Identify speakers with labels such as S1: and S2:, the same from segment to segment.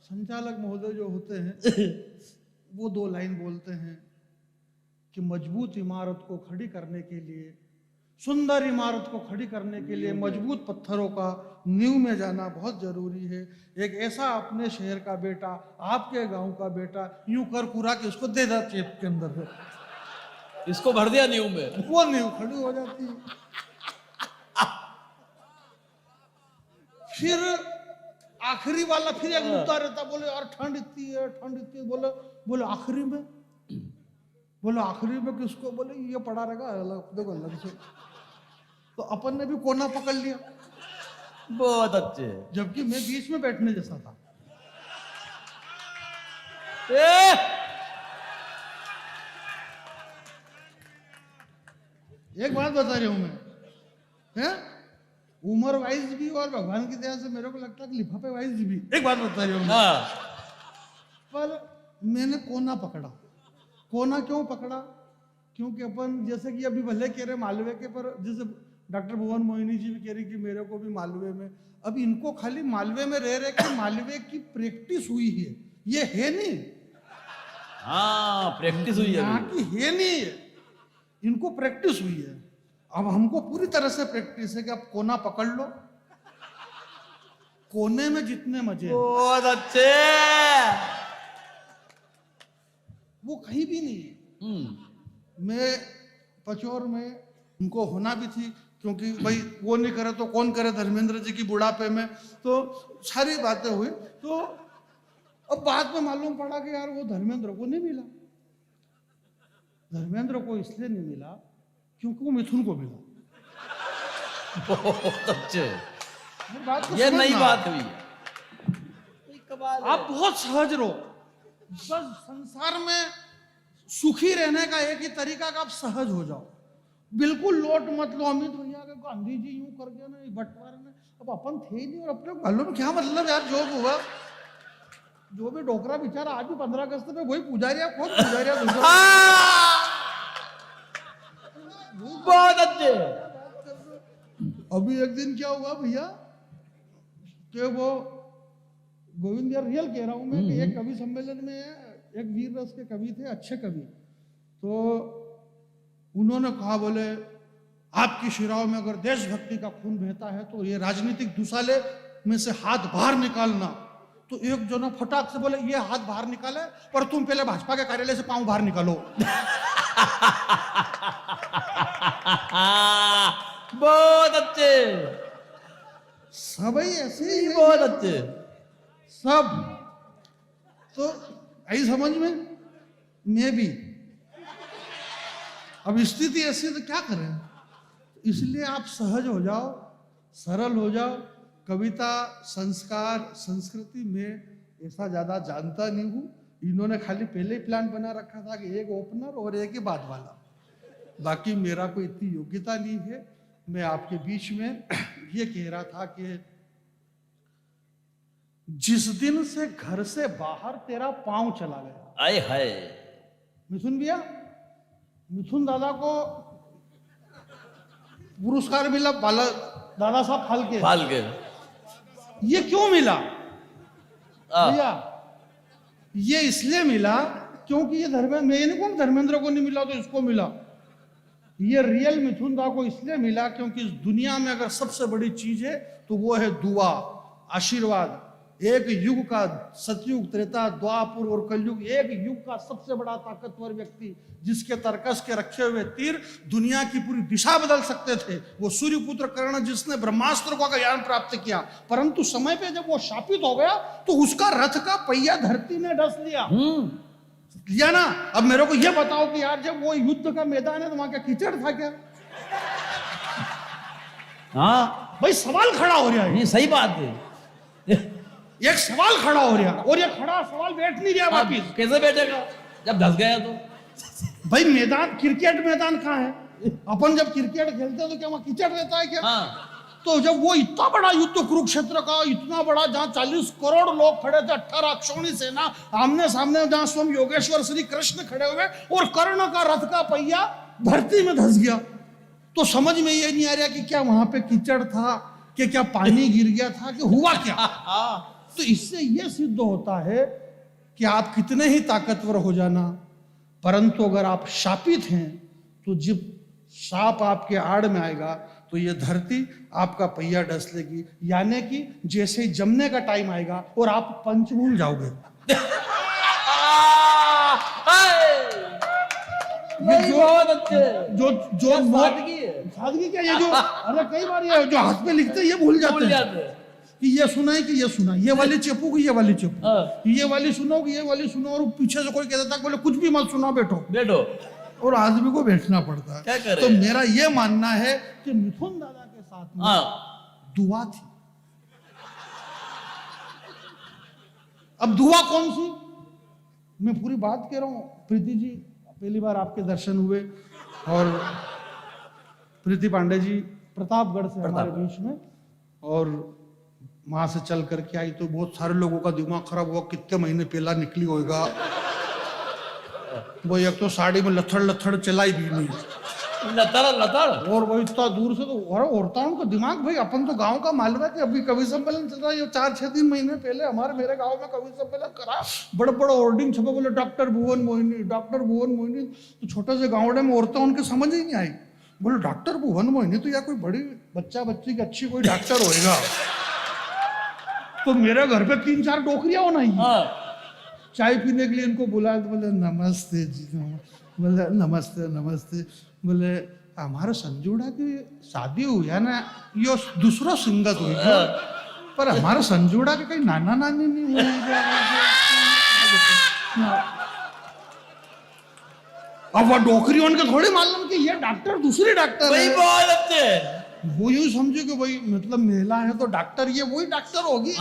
S1: संचालक महोदय जो होते हैं वो 2 लाइन बोलते हैं कि मजबूत इमारत को खड़ी करने के लिए, सुंदर इमारत को खड़ी करने के लिए मजबूत पत्थरों का नींव में जाना बहुत जरूरी है। एक ऐसा अपने शहर का बेटा, आपके गांव का बेटा यूं कर कुरा के उसको दे दा चेप के अंदर से,
S2: इसको भर दिया नींव में,
S1: वो नींव खड़ी हो जाती है। फिर आखिरी वाला फिर एक मुद्दा रहता, बोले यार ठंड इतनी है, ठंड इतनी, बोले आखिरी में, बोले आखिरी में किसको, बोले ये पड़ा रहेगा अलग, देखो अलग से। तो अपन ने भी कोना पकड़ लिया,
S2: बहुत अच्छे।
S1: जबकि मैं बीच में बैठने जैसा था। एक बात बता रही हूं मैं, हैं? उम्र वाइज भी और भगवान की दया से मेरे को लगता है कि लिफाफे वाइज भी। एक बात बता रही हूं मैं, पर मैंने कोना पकड़ा। कोना क्यों पकड़ा? क्योंकि अपन जैसे कि अभी भले कह रहे मालवे के, पर जैसे डॉक्टर भुवन मोहिनी जी भी कह रही कि मेरे को भी मालवे में, अब इनको खाली मालवे में रह रहे कि मालवे की प्रैक्टिस हुई है, ये है नहीं।
S2: हाँ, प्रैक्टिस हुई है,
S1: यहाँ की है नहीं है, इनको प्रैक्टिस हुई है। अब हमको पूरी तरह से प्रैक्टिस है कि आप कोना पकड़ लो, कोने में जितने मजे
S2: बहुत अच्छे,
S1: वो कहीं भी नहीं है। मैं पचौर में उनको होना भी थी, क्योंकि भाई वो नहीं करे तो कौन करे, धर्मेंद्र जी की बुढ़ापे में, तो सारी बातें हुई। तो अब बाद में मालूम पड़ा कि यार वो धर्मेंद्र को नहीं मिला। धर्मेंद्र को इसलिए नहीं मिला क्योंकि वो मिथुन को मिला।
S2: बहुत अच्छे,
S1: बात
S2: ये नई बात हुई।
S1: आप बहुत सहज रहो, बस संसार में सुखी रहने का एक ही तरीका का आप सहज हो जाओ, बिल्कुल लोट मत लो। अमित भैया के गांधी जी यूं कर गया ना बंटवारे में, अब अपन थे ही नहीं और अपने मालूम क्या मतलब यार, जो हुआ जो भी डोकरा बेचारा आज भी 15 अगस्त में वही पुजारिया, कौन पुजारिया दूसरा।
S2: बहुत अच्छे।
S1: अभी एक दिन क्या हुआ भैया कि वो गोविंद यार रियल कह रहा हूं मैं कि एक कवि सम्मेलन में एक वीर रस के कवि थे, अच्छे कवि, तो उन्होंने कहा, बोले आपकी शिराओं में अगर देशभक्ति का खून बहता है तो ये राजनीतिक दुसाले में से हाथ बाहर निकालना। तो एक जना फटाक से बोले ये हाथ बाहर निकाले, पर तुम पहले भाजपा के कार्यालय से पांव बाहर निकालो।
S2: बहुत अच्छे,
S1: सब ऐसे ही
S2: बहुत अच्छे
S1: सब। तो आई समझ में, मैं भी अब स्थिति ऐसी तो क्या करें, इसलिए आप सहज हो जाओ, सरल हो जाओ। कविता, संस्कार, संस्कृति में ऐसा ज्यादा जानता नहीं हूं। इन्होंने खाली पहले ही प्लान बना रखा था कि एक ओपनर और एक ही बाद वाला, बाकी मेरा कोई इतनी योग्यता नहीं है। मैं आपके बीच में ये कह रहा था कि जिस दिन से घर से बाहर तेरा पांव चला गया,
S2: आए हाय,
S1: मिथुन भैया, मिथुन दादा को पुरस्कार मिला बाला दादा साहब फाल्के। ये क्यों मिला भैया? ये इसलिए मिला क्योंकि ये धर्मेंद्र, मैं नहीं कहूं धर्मेंद्र को नहीं मिला तो इसको मिला। ये रियल मिथुन दा को इसलिए मिला क्योंकि इस दुनिया में अगर सबसे बड़ी चीज है तो वो है दुआ, आशीर्वाद। एक युग का, सतयुग, त्रेता, द्वापर और कलयुग, एक युग का सबसे बड़ा ताकतवर व्यक्ति जिसके तरकस के रखे हुए तीर दुनिया की पूरी दिशा बदल सकते थे, वो सूर्यपुत्र कर्ण, जिसने ब्रह्मास्त्र का ज्ञान प्राप्त किया, परंतु समय पे जब वो शापित हो गया तो उसका रथ का पहिया धरती ने डस लिया ना। अब मेरे को ये बताओ कि यार जब वो युद्ध का मैदान है तो वहां क्या कीचड़ था क्या?
S2: हाँ
S1: भाई सवाल खड़ा हो रहा है,
S2: नहीं सही बात है,
S1: एक सवाल खड़ा हो रहा और ये खड़ा सवाल बैठ नहीं रहा वापिस।
S2: कैसे बैठेगा जब धस गया तो?
S1: भाई मैदान, क्रिकेट मैदान कहाँ है? अपन जब क्रिकेट खेलते हैं तो क्या वहां कीचड़ रहता है क्या?
S2: हाँ।
S1: तो जब वो इतना बड़ा युद्ध कुरुक्षेत्र का, इतना बड़ा, जहाँ 40 करोड़ लोग खड़े थे, 18 अक्षौणी सेना आमने सामने, जहाँ स्वयं योगेश्वर श्री कृष्ण खड़े हुए, और कर्ण का रथ का पहिया धरती में धस गया, तो समझ में ये नहीं आ रहा कि क्या वहां पे कीचड़ था, कि क्या पानी गिर गया था, कि हुआ क्या? तो इससे यह सिद्ध होता है कि आप कितने ही ताकतवर हो जाना, परंतु अगर आप शापित हैं तो जब सांप आपके आड़ में आएगा तो ये धरती आपका पहिया डस लेगी, यानी कि जैसे ही जमने का टाइम आएगा और आप पंच भूल जाओगे। ये
S2: बहुत अच्छे।
S1: जो जो
S2: सादगी है।
S1: सादगी क्या, ये जो अरे कई बार ये जो हाथ पे लिखते हैं ये भूल जाते हैं कि ये सुना है कि ये सुना, ये वाली चेपू की ये वाली चेपू, ये वाली सुनो कि ये वाली सुनो, और पीछे से कोई कहता था बोले कुछ भी मत सुना, बैठो
S2: बैठो,
S1: और आदमी को बैठना पड़ता है।
S2: क्या करे?
S1: तो मेरा ये मानना है कि मिथुन दादा के साथ में दुआ थी। अब दुआ कौन सी, मैं पूरी बात कह रहा हूं। प्रीति जी पहली बार आपके दर्शन हुए, और प्रीति पांडे जी प्रतापगढ़ से हमारे बीच में, और वहां से चल करके आई तो बहुत सारे लोगों का दिमाग खराब हुआ, कितने महीने पहला निकली होगा वो, एक तो साड़ी में लथड़ लथड़ चलाई भी नहीं,
S2: लतड़
S1: और वो इतना दूर से तो औरताओं का दिमाग, भाई अपन तो गांव का मालवा कि अभी कवि सम्मेलन चल रहा है, 4-6 महीने पहले मेरे गांव में कवि सम्मेलन करा, बड़ा बड़ा होर्डिंग छपा, बोले डॉक्टर भुवन मोहिनी, डॉक्टर भुवन मोहिनी। तो छोटे से गाँव में औरतें उनके समझ ही नहीं आई, बोले डॉक्टर भुवन मोहिनी तो या कोई बड़ी बच्चा बच्ची की अच्छी कोई डॉक्टर होएगा। तो मेरे घर पे 3-4 डोकरियां होना ही, चाय पीने के लिए इनको बुलाया तो बोले नमस्ते जी, बोले नमस्ते नमस्ते, बोले हमारे संजूड़ा की शादी हुई है ना, यो दूसरा संगत हुई है, पर हमारे संजूड़ा के कहीं नाना नानी नहीं हुए। अब वो डोकरी उनके थोड़ी मालूम कि ये डॉक्टर दूसरी डॉक्टर है,
S2: बहुत अच्छे।
S1: वो यूं समझे कि भाई मतलब महिला है तो डॉक्टर, ये वही डॉक्टर होगी।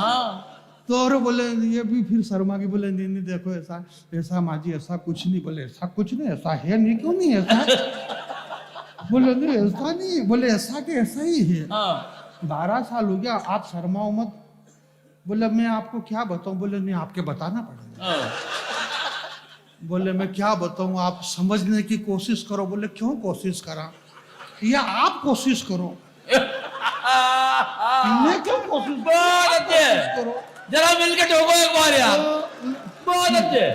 S1: तो और बोले ये भी फिर शर्मा की, बोले नहीं नहीं देखो ऐसा ऐसा माजी ऐसा कुछ नहीं, बोले ऐसा कुछ नहीं, ऐसा है नहीं, क्यों नहीं ऐसा, बोले नहीं ऐसा नहीं, बोले ऐसा कि ऐसा ही है। 12 साल हो गया, आप शर्माओ मत, बोले मैं आपको क्या बताऊं, बोले नहीं आपके बताना पड़ेगा, बोले मैं क्या बताऊं, आप समझने की कोशिश करो, बोले क्यों कोशिश करा, या आप कोशिश करो, मैं क्यों कोशिश करो,
S2: जरा मिलके ठोको एक बार यार, बहुत अच्छे।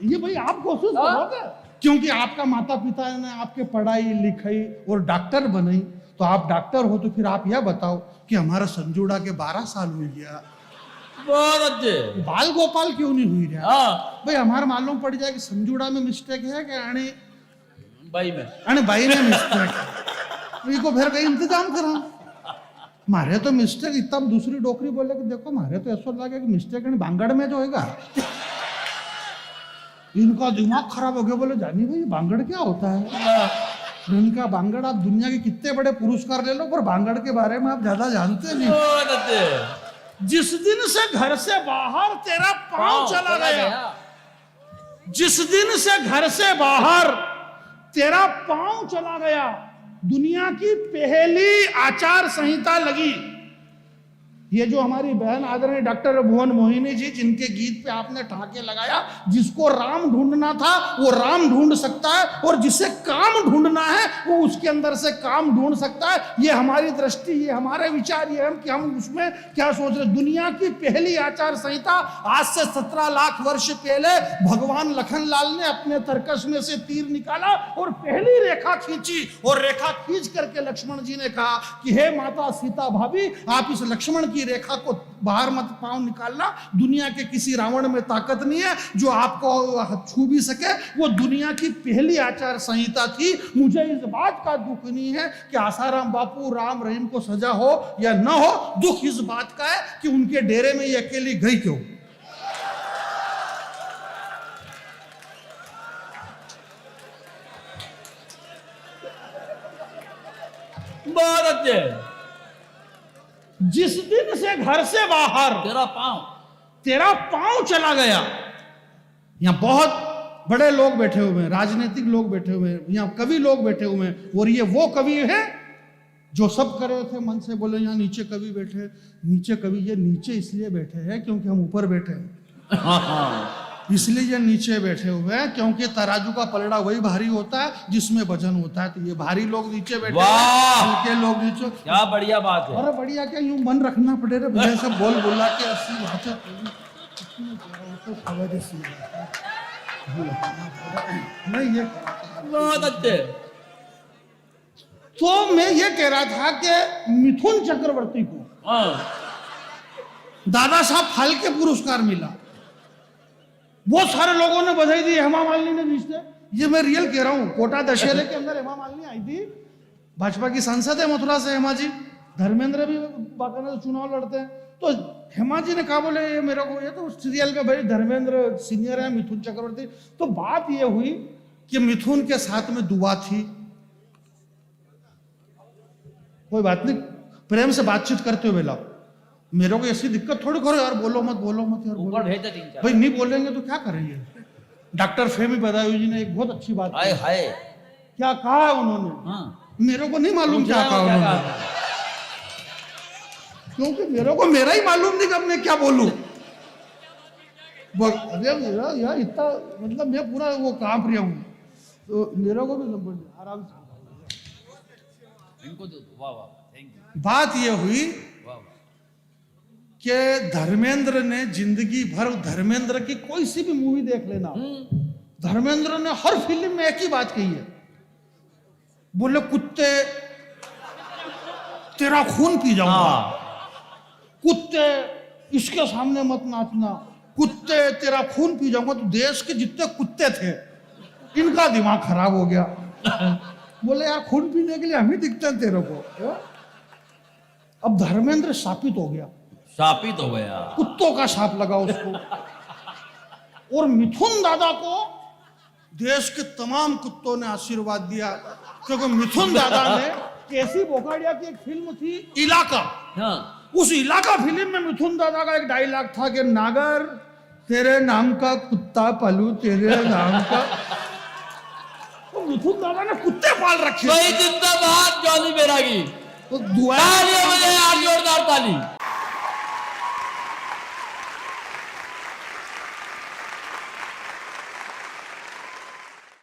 S1: ये भाई आप कोशिश करोगे, क्योंकि आपका माता पिता ने आपके पढ़ाई लिखाई और डॉक्टर बनाई, तो आप डॉक्टर हो, तो फिर आप यह बताओ कि हमारा संजूड़ा के 12 साल हुई गया,
S2: बहुत अच्छे।
S1: बाल गोपाल क्यों नहीं हुई रहा, भाई हमारा मालूम पड़ जाए कि संजूड़ा में मिस्टेक है कि आने
S2: भाई में
S1: मिस्टेक है, को फिर कहीं इंतजाम करा, मारे तो मिस्टेक इतना, दूसरी डोकरी बोले कि देखो मारे तो ऐसा लगे कि मिस्टेक बांगड़ में जो होगा, इनका दिमाग खराब हो गया, बोले जानी भाई बांगड़ क्या होता है, इनका बांगड़, आप दुनिया के कितने बड़े पुरस्कार ले लो पर बांगड़ के बारे में आप ज्यादा जानते नहीं। जिस दिन से घर से बाहर तेरा पांव चला गया, जिस दिन से घर से बाहर तेरा पांव चला गया, दुनिया की पहली आचार संहिता लगी। ये जो हमारी बहन आदरणीय डॉक्टर भुवन मोहिनी जी, जिनके गीत पे आपने ठहाके लगाया, जिसको राम ढूंढना था वो राम ढूंढ सकता है, और जिसे काम ढूंढना है वो उसके अंदर से काम ढूंढ सकता है। ये हमारी दृष्टि, ये हमारे विचार, ये हम कि हम उसमें क्या सोच रहे। दुनिया की पहली आचार संहिता आज से 17 लाख वर्ष पहले भगवान लखनलाल ने अपने तरकश में से तीर निकाला और पहली रेखा खींची, और रेखा खींच करके लक्ष्मण जी ने कहा कि हे माता सीता भाभी, आप इस लक्ष्मण की रेखा को बाहर मत पांव निकालना, दुनिया के किसी रावण में ताकत नहीं है जो आपको छू भी सके। वो दुनिया की पहली आचार संहिता थी। मुझे इस बात का दुख नहीं है कि आसाराम बापू राम रहीम को सजा हो या न हो, दुख इस बात का है कि उनके डेरे में ये अकेली गई क्यों।
S2: बहुत अच्छे।
S1: जिस दिन से घर से बाहर तेरा पांव चला गया, यहां बहुत बड़े लोग बैठे हुए हैं, राजनीतिक लोग बैठे हुए हैं, यहां कवि लोग बैठे हुए हैं, और ये वो कवि हैं जो सब कर रहे थे मन से। बोले यहां नीचे कवि बैठे, नीचे कवि, ये नीचे इसलिए बैठे हैं क्योंकि हम ऊपर बैठे हैं। इसलिए ये नीचे बैठे हुए हैं, क्योंकि तराजू का पलड़ा वही भारी होता है जिसमें वजन होता है। तो ये भारी लोग नीचे बैठे हुए हैं,
S2: वाह!
S1: हल्के लोग नीचे।
S2: क्या बढ़िया बात है।
S1: अरे बढ़िया क्या, यूं मन रखना पड़े रे भैया, सब बोल बोला के 80 भाषा नहीं ये।
S2: बहुत अच्छे।
S1: तो मैं ये कह रहा था कि मिथुन चक्रवर्ती को
S2: हाँ
S1: दादा साहब फाल्के पुरस्कार मिला। बहुत सारे लोगों ने बधाई दी, हेमा मालिनी ने रिश्ते, ये मैं रियल कह रहा हूँ। कोटा दशहरे के अंदर हेमा मालिनी आई थी, भाजपा की सांसद है मथुरा से हेमा जी। धर्मेंद्र भी बाकायदा चुनाव लड़ते हैं। तो हेमा जी ने कहा, बोले ये मेरे को, ये तो सीरियल में भाई धर्मेंद्र सीनियर है, मिथुन चक्रवर्ती। तो बात ये हुई कि मिथुन के साथ में दुआ थी। कोई बात नहीं, प्रेम से बातचीत करते हुए लाओ। मेरे को ऐसी दिक्कत थोड़ी करो यार, बोलो मत यार, बोलो।
S2: ऊपर भेज दे 3-4।
S1: भाई नहीं बोलेंगे तो क्या करेंगे। डॉक्टर फेमी बदायूं जी ने एक बहुत अच्छी बात
S2: हाय हाय।
S1: क्या कहा है उन्होंने,
S2: हाँ
S1: मेरे को नहीं मालूम क्या कहा
S2: क्या
S1: उन्होंने,
S2: कहा?
S1: क्योंकि मेरे को मेरा ही मालूम नहीं कि अब मैं क्या बोलूं। अरे मेरा यार इतना, मतलब मैं पूरा वो कांप रहा हूँ, तो मेरे को भी समझ नहीं, आराम से।
S2: इनको दो। वाह वाह, थैंक यू।
S1: बात ये हुई
S2: वाह वाह।
S1: कि धर्मेंद्र ने जिंदगी भर, धर्मेंद्र की कोई सी भी मूवी देख लेना, धर्मेंद्र ने हर फिल्म में एक ही बात कही है, बोले कुत्ते तेरा खून पी जाऊंगा,
S2: हाँ
S1: कुत्ते इसके सामने मत नाचना, कुत्ते तेरा खून पी जाऊंगा। तो देश के जितने कुत्ते थे इनका दिमाग खराब हो गया। बोले यार खून पीने के लिए हम ही दिखते हैं तेरे को। अब धर्मेंद्र शापित हो गया,
S2: शापित हो गया,
S1: कुत्तों का शाप लगा उसको। और मिथुन दादा को देश के तमाम कुत्तों ने आशीर्वाद दिया, क्योंकि मिथुन दादा ने, केसी बोकाडिया की एक फिल्म थी इलाका,
S2: हाँ
S1: उस इलाका फिल्म में मिथुन दादा का एक डायलॉग था कि नागर तेरे नाम का कुत्ता पालू, तेरे नाम का। तो मिथुन दादा ने कुत्ते पाल रखे।
S2: भाई जिंदाबाद जॉनी बैरागी।
S1: तो दुआ
S2: ताली हो जाए, जोरदार ताली।